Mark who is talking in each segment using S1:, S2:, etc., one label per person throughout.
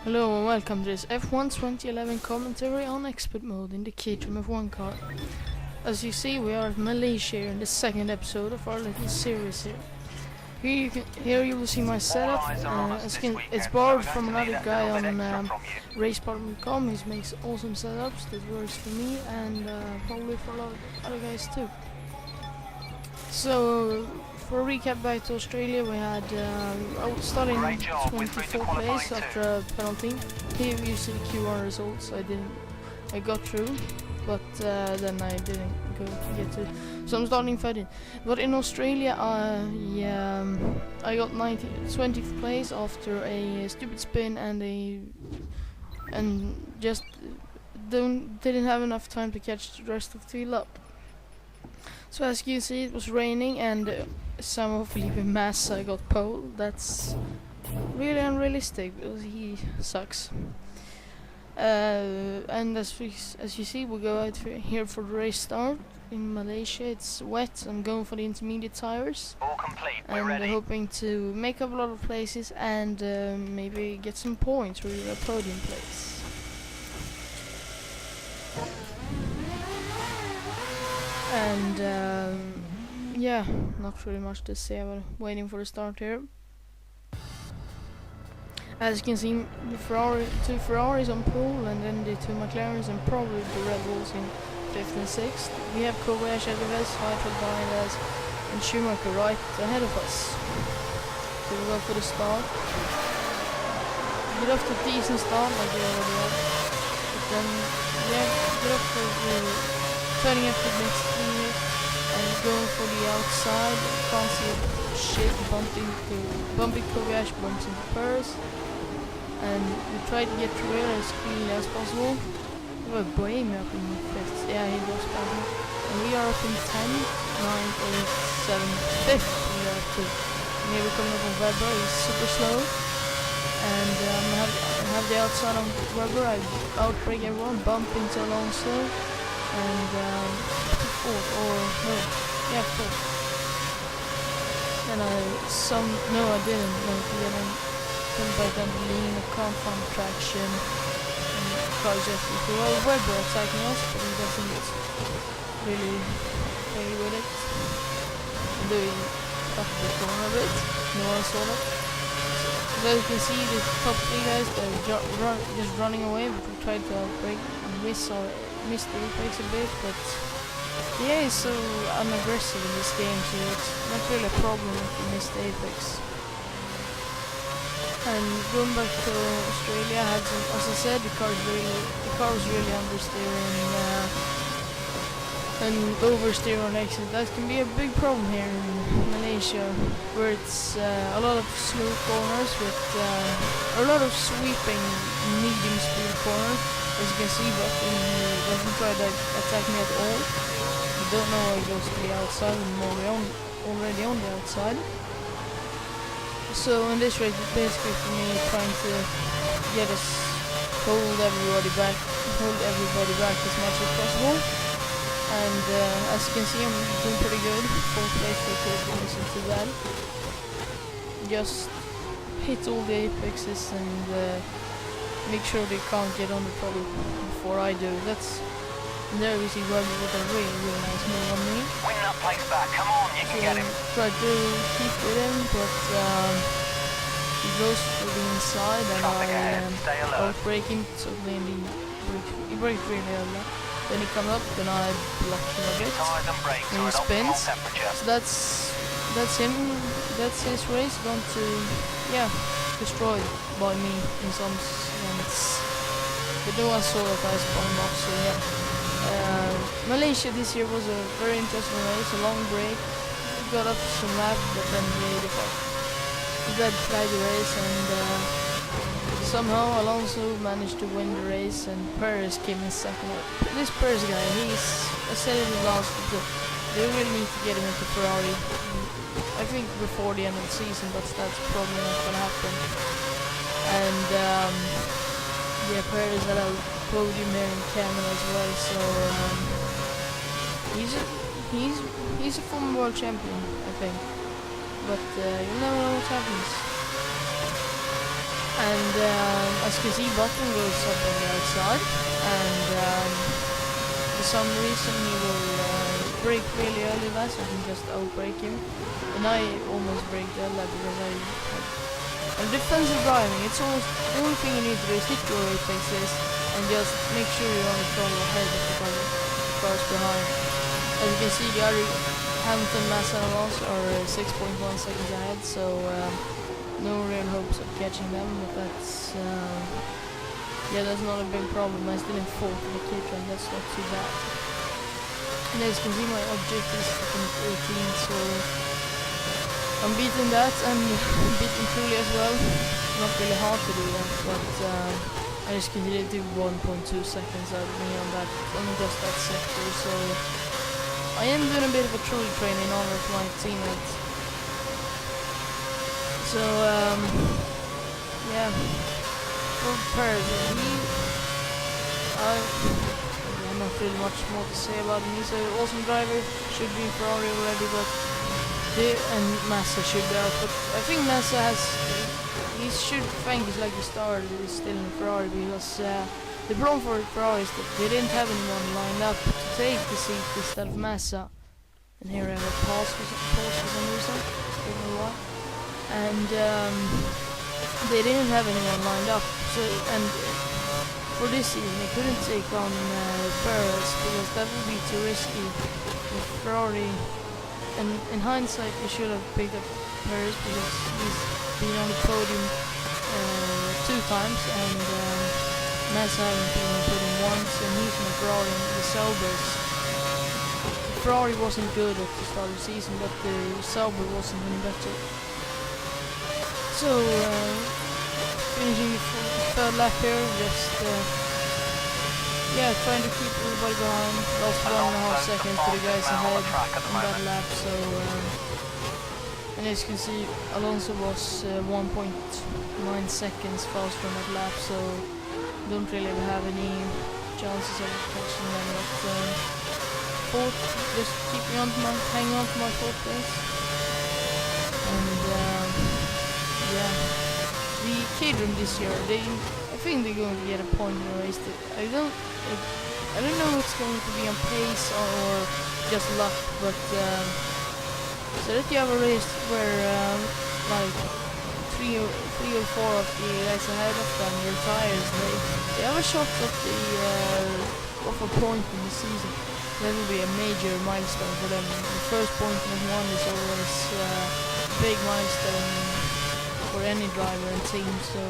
S1: Hello and welcome to this F1 2011 commentary on expert mode in the Caterham F1 car. As you see, we are at Malaysia in the second episode of our little series here. Here you will see my setup. It's borrowed from another guy on race.com. He makes awesome setups that works for me and probably for a lot of other guys too. So, for a recap back to Australia, we had I started in 24th place after a penalty. Here you see the Q1 results. I got through, but then I didn't get to. So I'm starting 13th. But in Australia, I got 20th place after a stupid spin and just didn't have enough time to catch the rest of the field up. So as you can see, it was raining and some of Felipe Massa got pole. That's really unrealistic because he sucks. And as you see, we go out here for the race start in Malaysia. It's wet. I'm going for the intermediate tires.
S2: All complete.
S1: And
S2: We're ready.
S1: hoping to make up a lot of places and maybe get some points for a podium place. And yeah, not really much to say. I'm waiting for the start here. As you can see, the two Ferraris on pole, and then the two McLarens, and probably the Red Bulls in 5th and 6th. We have Kobayashi ahead of us, Heidfeld behind us, and Schumacher right ahead of us. So we'll go for the start. Get off to a decent start like they already had. But then, yeah, get off for turning up the next gear and going for the outside. Can't see shit, bumping Kobayashi, bumps into Prix. And we try to get through it as cleanly as possible. We have Bohemia up in 5th. Yeah, he was back. And we are up in 10th, 9th, 8th, 7th, 5th. We are up to. And here we're coming up on Weber. He's super slow. And I have the outside on Weber. I outbrake everyone, bump into Alonso. And 4th, or no, yeah, 4th. And no, I didn't. No, couldn't bite down the lean, I can't find traction. And the car is just well, Weber attacking us, but he doesn't really play with it. I'm doing up the corner a bit. No one saw that. So as you can see, the top 3 guys, they're just running away, but we tried to outbrake and miss the apex a bit, but yeah, he's so unaggressive in this game, so it's not really a problem if you miss the apex. And going back to Australia, as I said, the car was really understeering and oversteer on exit. That can be a big problem here in Malaysia, where it's a lot of smooth corners with a lot of sweeping medium speed corners. As you can see, but he doesn't try to attack me at all. I don't know why he goes to the outside, and already on the outside. So in this race, it's basically for me trying to get us hold everybody back as much as possible. And as you can see, I'm doing pretty good. 4th place for the isn't too bad. Just hit all the apexes and make sure they can't get on the pole before I do. There we see Weber with a really nice move on me.
S2: Win that place back. Come on, you can get him.
S1: Try to keep with him, but he goes for the inside, and I outbrake him totally, and he braked really early. Then he comes up, then I block him a bit, and he spins. So that's him. That's his race. Going to destroyed by me in some sense. But no one saw that I spun him off. So yeah. Malaysia this year was a very interesting race, a long break. We got up some lap, but then the red flag the race, and somehow Alonso managed to win the race, and Perez came in second. This Perez guy, I said it last week, they really need to get him into Ferrari. I think before the end of the season, but that's probably not gonna happen. And yeah, Perez had a podium here in Canada as well, so he's a former world champion, I think. But you'll never know what happens. And as you can see, button goes up on the outside, and for some reason he will brake really early last, so I can just outbrake him. And I almost braked earlier because on defensive driving, it's almost the only thing you need to do is hit your apexes and just make sure you're on the throttle ahead of the cars behind. As you can see, the other Hamilton, Massa and Alonso are 6.1 seconds ahead, so no real hopes of catching them, but that's yeah, that's not a big problem. I'm still in 4th in the key train, that's not too bad. And as you can see, my objective is 18, so I'm beating that and beating Truly as well. Not really hard to do that, but I just continue to do 1.2 seconds out of me on just that sector, so I am doing a bit of a Truly train in honor of my teammate. So yeah, for Perez, not really much more to say about him. He's an awesome driver, should be in Ferrari already, but and Massa should be out. But I think Massa he should thank his lucky star that he's still in Ferrari, because the problem for Ferrari is that they didn't have anyone lined up to take the seat instead of Massa. And here I have a pause for some reason, don't know why. And they didn't have anyone lined up, so for this season they couldn't take on Perez because that would be too risky with Ferrari. And in hindsight, they should have picked up Perez because he's been on the podium 2 times, and Massa hasn't been on the podium once, and he's in a Ferrari in the Saubers. Ferrari wasn't good at the start of the season, but the Sauber wasn't any better. So, finishing the 3rd lap here, just yeah, trying to keep everybody behind. Lost 1.5 seconds to the guys ahead on that lap, so and as you can see, Alonso was 1.9 seconds faster on that lap, so don't really have any chances of catching them. But 4th, just hanging on to my 4th place. And yeah, the K-Drum this year, I think they're going to get a point in the race. I don't know if it's going to be on pace or just luck, but so that you have a race where like 3 or 4 of the guys ahead of them, your tires, they have a shot at of a point in the season. That will be a major milestone for them. The first point in F1 is always a big milestone for any driver and team, so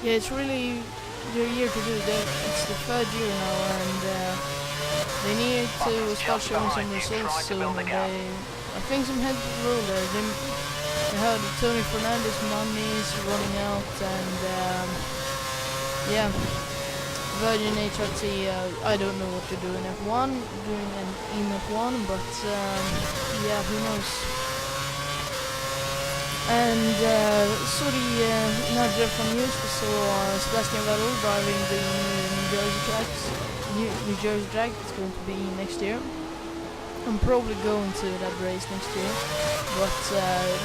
S1: yeah, it's really their year to do that. It's the 3rd year now, and they need to start showing some results soon. I think some heads will roll there. I heard Tony Fernandez money is running out, and yeah, Virgin HRT, I don't know what to do in F1, doing in F1, but yeah, who knows. And so the another from news, we saw Sebastian Vettel driving the New Jersey track. It's going to be next year. I'm probably going to that race next year, but it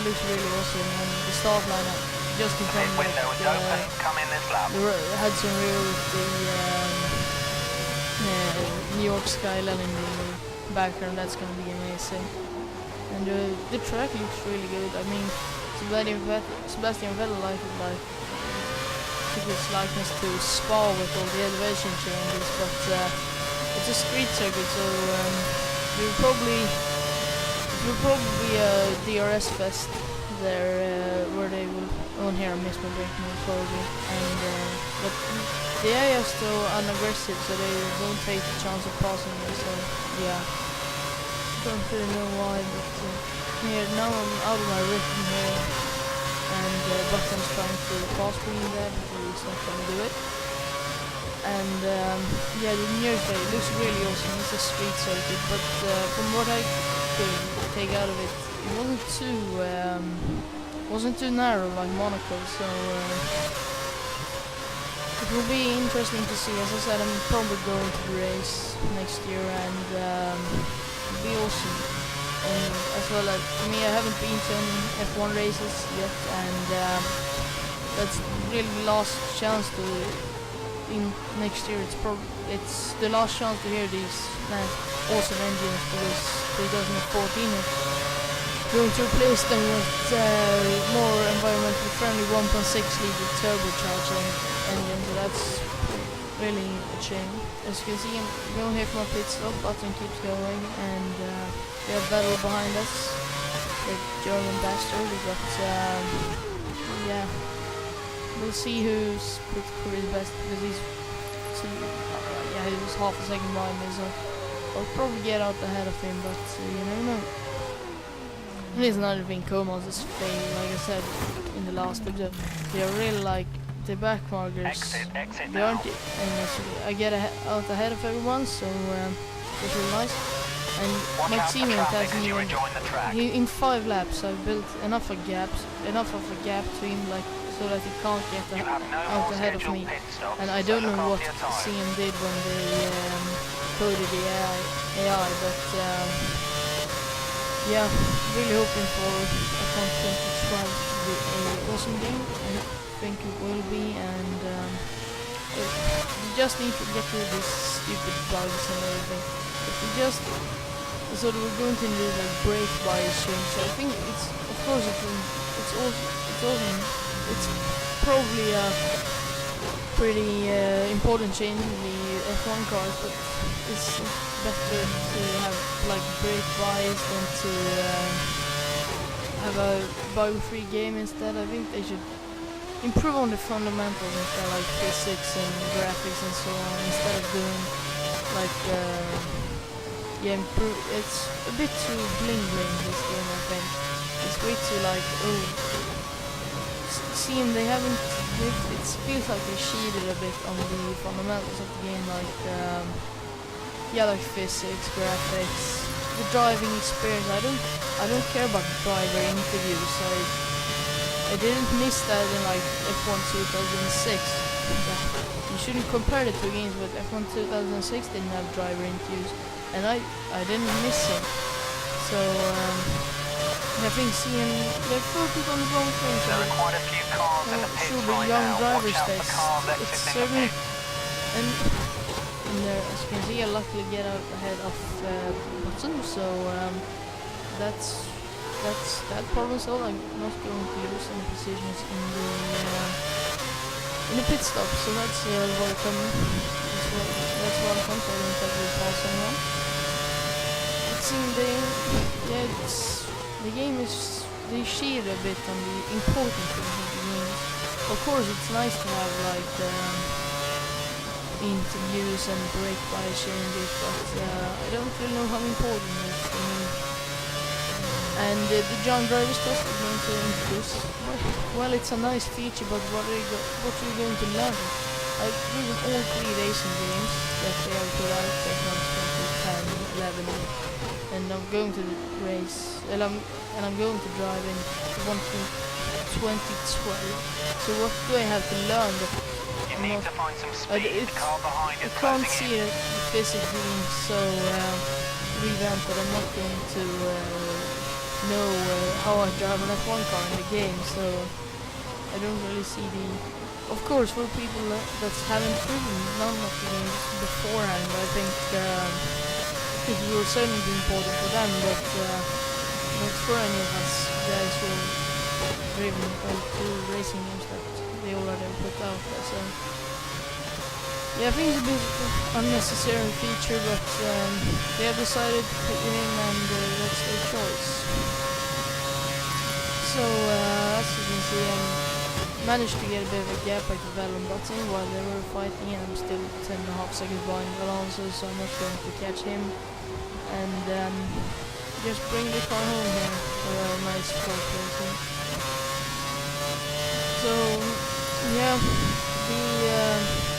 S1: looks really awesome. And the start line just in front of the Hudson River with the New York skyline in the background. That's going to be amazing. And the track looks really good. I mean, Sebastian Vettel took his likeness to Spa with all the elevation changes, but it's a street circuit, so it will probably be a DRS fest there, where they will. Oh, here I missed my break mode probably, and but the AI is still unaggressive, so they won't take the chance of passing me. So yeah. Don't really know why, but here now I'm out of my rhythm here, and Button's trying to pass me there, but he's not going to do it. And yeah, the New Year's Day looks really awesome. It's a street circuit, but from what I could take out of it, it wasn't too narrow like Monaco. So it will be interesting to see. As I said, I'm probably going to the race next year, and be awesome. As well as for me, I haven't been to any F1 races yet, and that's really the last chance to in next year. It's the last chance to hear these nice awesome engines, because 2014 is going to replace them with more environmentally friendly 1.6 liter turbocharged engine. So that's really a shame. As you can see, I'm going here for my pit stop. Button keeps going, and we have Vettel behind us, the German bastard. But yeah, we'll see who's put Prix best, because he was half a second behind me, so I'll probably get out ahead of him. But you never know. And here's another thing, Comas is failed, like I said in the last episode. They are really like the back markers. They aren't, I get out ahead of everyone, so it's really nice. And my teammate hasn't even, in 5 laps I've built enough of a gap to him, like, so that he can't get out ahead of me. And I don't know what CM did when they coded the AI, but yeah, really hoping for F1 2012 to be an awesome game. I think it will be, and we just need to get rid of these stupid bugs and everything. If we just, so we're going to do like brake bias change. So I think it's, of course, it's probably a pretty important change in the F1 cars, but it's better to have like brake bias than to have a bug-free game instead. I think they should improve on the fundamentals instead, like physics and graphics and so on, instead of doing like it's a bit too bling this game. I think it's way too like, they haven't, it feels like they cheated a bit on the fundamentals of the game, like like physics, graphics, the driving experience. I don't care about driver interviews. I didn't miss that in like F1 2006. You shouldn't compare the two games, but F1 2006 didn't have driver interviews, and I didn't miss them. So I think seeing they focus on the wrong things.
S2: There are quite a few cars in the pits right now. Watch out for cars exiting the pit.
S1: And there, as you can see, I luckily get out ahead of Button, so that's that problem solved. I'm not going to lose any positions in the pit stop, so that's welcome. That's welcome. So I don't have to pass anyone. It seems the game is, they cheated a bit on the important things of the game. Of course, it's nice to have like interviews and brake bias changes, but I don't really know how important it is for me. And the John Drivers test is going to introduce. Well, it's a nice feature, but what are you going to learn? I've driven all 3 racing games that they have put out, like 2010, 11, and I'm going to race, and I'm going to drive in 2012. So what do I have to learn?
S2: You need to find some speed. The car behind is
S1: I can't see the physics being so revamped that I'm not going to know how I drive an F1 car in the game, so I don't really see the... Of course, for people that haven't driven none of the games beforehand, I think it will certainly be important for them, but not for any of us guys who have driven all 2 racing games that they already put out there. So yeah, I think it's a bit unnecessary feature, but they have decided to put it in, and that's their choice. So as you can see, I managed to get a bit of a gap back to Vettel and Button while they were fighting, and I'm still 10.5 seconds behind Alonso, so I'm not going to catch him. And just bring the car home here for a nice pole position. So yeah,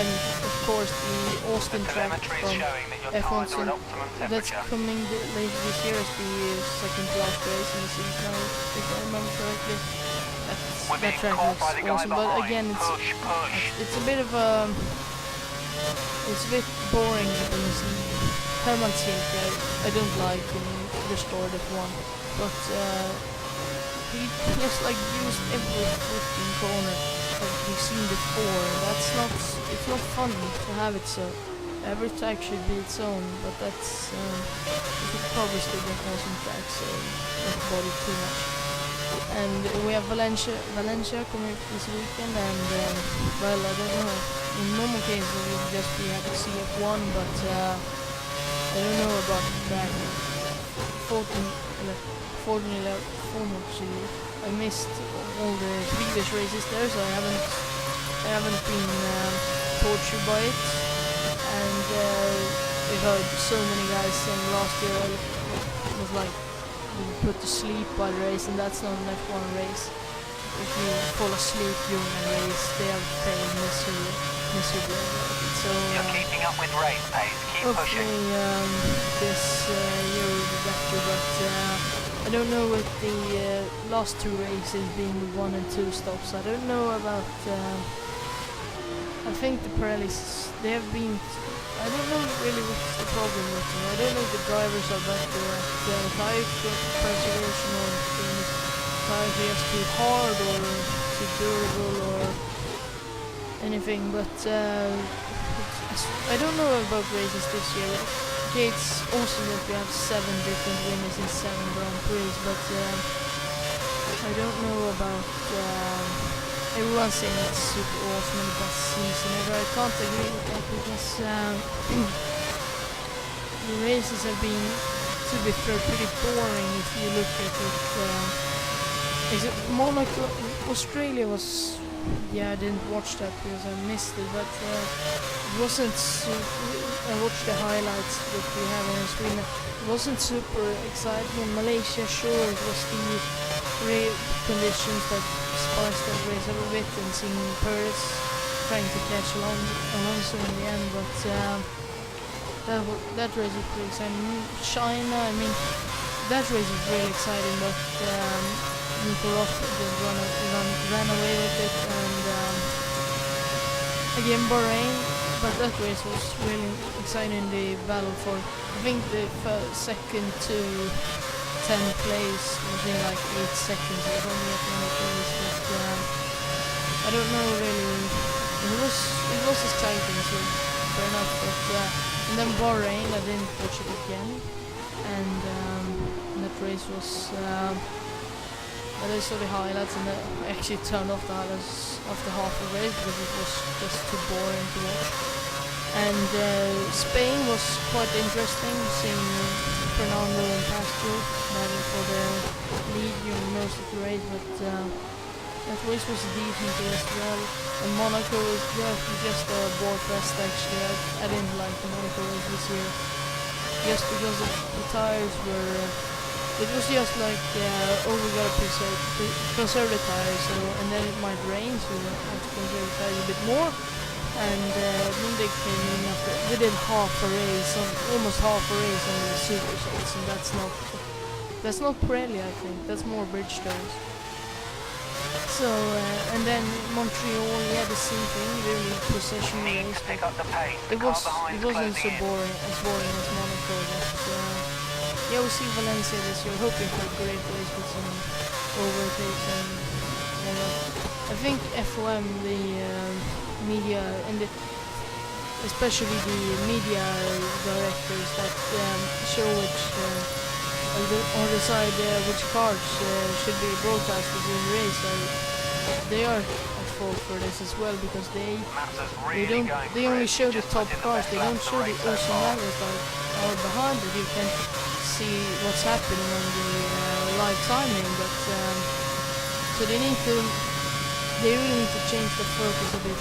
S1: and of course the Austin track from F1 that's coming later this year as the second to last race in the season, if I remember correctly. That track looks awesome, but again it's a bit of it's a bit boring because Herman Silke I don't like in Restored F1, but he just like used every freaking corner of we've seen before. It's not fun to have it so. Every track should be its own, but that's we could probably still get awesome tracks, so not bother too much. And we have Valencia coming up this weekend, and well, I don't know. In normal cases, we would just be happy to see F1, but I don't know about the track. Fortunately, I missed all the previous races there, so I haven't been tortured by it. And we've heard so many guys saying last year it was like put to sleep by the race, and that's not an F1 race. If you fall asleep during a race, they have failed miserably. So
S2: you're keeping up with race pace. Keep pushing.
S1: This year will be better, but I don't know with the last two races being 1 and 2 stops. I don't know about. I think the Pirellis, they have been. I don't know really what's the problem with them. I don't know if the drivers are better at tire preservation, or if the tires are just too hard or too durable or anything. But I don't know about races this year. Okay, it's awesome that we have 7 different winners in 7 Grand Prix, but I don't know about. Everyone's saying it's super awesome and the best season ever. I can't agree with that because the races have been, to be fair, pretty boring if you look at it. Is it Monaco? Australia was. Yeah, I didn't watch that because I missed it, but it wasn't. I watched the highlights that we have on screen. It wasn't super exciting. In Malaysia, sure, it was the conditions that spiced that race a little bit, and seeing Prix trying to catch Alonso in the end, but that race was pretty exciting. China, I mean, that race was really exciting, but Nico Rosberg ran away with it, and again Bahrain, but that race was really exciting. The battle for, I think the second to 10th place was in like 8 seconds. I don't know what it was, but I don't know really. It was exciting, so fair enough. But and then Bahrain, I didn't watch it again, and that race was. I saw the highlights, and I actually turned off the highlights after half the race because it was just too boring to watch. And Spain was quite interesting, seeing Fernando and Castro battling for the lead during most of the race, but that race was decent as well. And Monaco was just a bore fest actually. I didn't like the Monaco race this year, just because of the tires were. It was just like, we gotta conserve the tires, and then it might rain, so we have to conserve the tires a bit more. And then they came in after, we did almost half a race on the super softs, and that's not Pirelli, I think, that's more Bridgestone. So, and then Montreal, yeah, the same thing, really possession race, but it wasn't so boring as Monaco, but yeah, we'll see Valencia this year, hoping for a great race with some overtakes and all that. I think FOM, the media, and especially the media directors that show which, or decide which cars should be broadcasted during the race, they are at fault for this as well, because they only show the top cars, they don't show the awesome drivers that are behind it. You can see what's happening on the live timing, but so they really need to change the focus a bit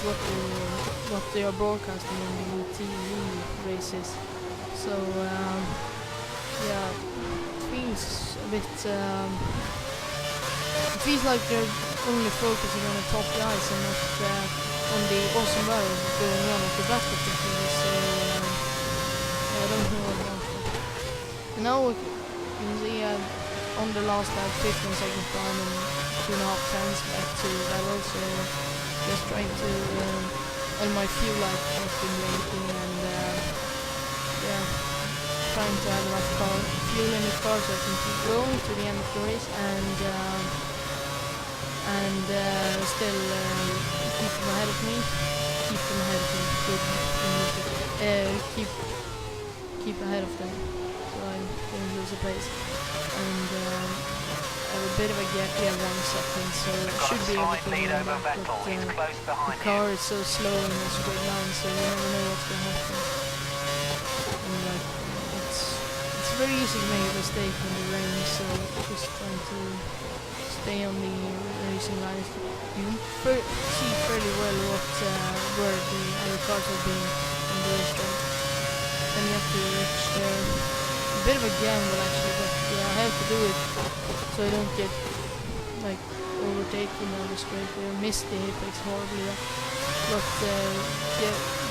S1: what they are broadcasting in the TV races. So yeah, it feels a bit. It feels like they're only focusing on the top guys and not on the awesome drivers going on at the back of the TV. So I don't know about that. Now you can see on the last lap 15 seconds down and 2.5 tenths back to level, so just trying to and my fuel light has been blinking, and yeah, trying to have enough fuel in the car so I can keep going to the end of the race, and still keep bit of a gap here, 1 second, so it should be able to win that, but the car is so slow in the straight line, so you never know what's going to happen. And like, it's very easy to make a mistake in the rain, so just trying to stay on the racing lines. You can see fairly well where the other cars are being on the racetrack. Then you have to reach there. A bit of a gamble actually, but yeah, I have to do it so I don't get like overtaken on the straight there. Missed the apex horribly, but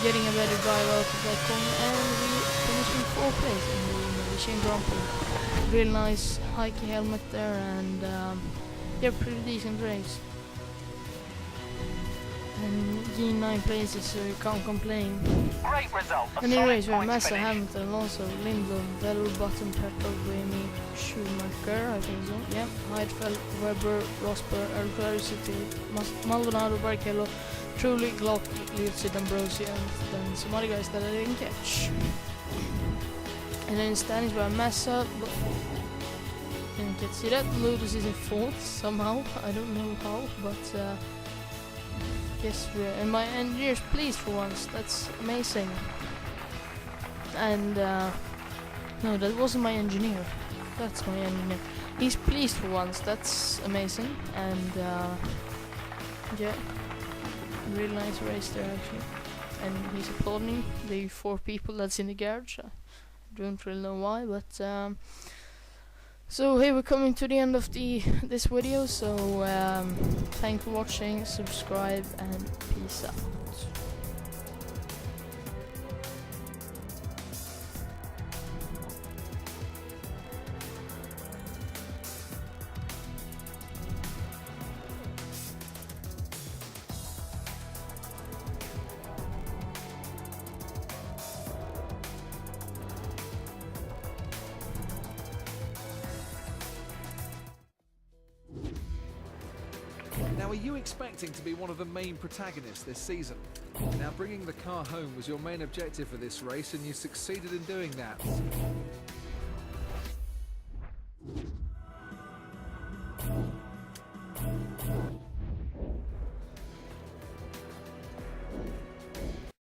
S1: getting a better drive out of that corner, and we finished in 4th place in the Malaysian Grand Prix. Real nice hikey helmet there, and yeah, pretty decent race. And G9 places, so you can't complain.
S2: Great result.
S1: And in race we have Massa, Hamilton, Alonso, Lindblom, Vettel, Button, Pepper, Buemi, Schumacher, I think so, yeah, Heidfeld, Webber, Rosberg, Alclaricity, Maldonado, Barrichello, Trulli, Glock, Liuzzi, D'Ambrosio, and then some other guys that I didn't catch. And then standings we have Massa, didn't get to see that, Lotus is in 4th somehow, I don't know how, but yes, and my engineer's pleased for once. That's amazing. And no, that wasn't my engineer. That's my engineer. He's pleased for once. That's amazing. And yeah, really nice race there actually. And he's applauding the 4 people that's in the garage. I don't really know why, but so hey, we're coming to the end of this video, so thanks for watching, subscribe, and peace out.
S3: Now, are you expecting to be one of the main protagonists this season? Now, bringing the car home was your main objective for this race, and you succeeded in doing that.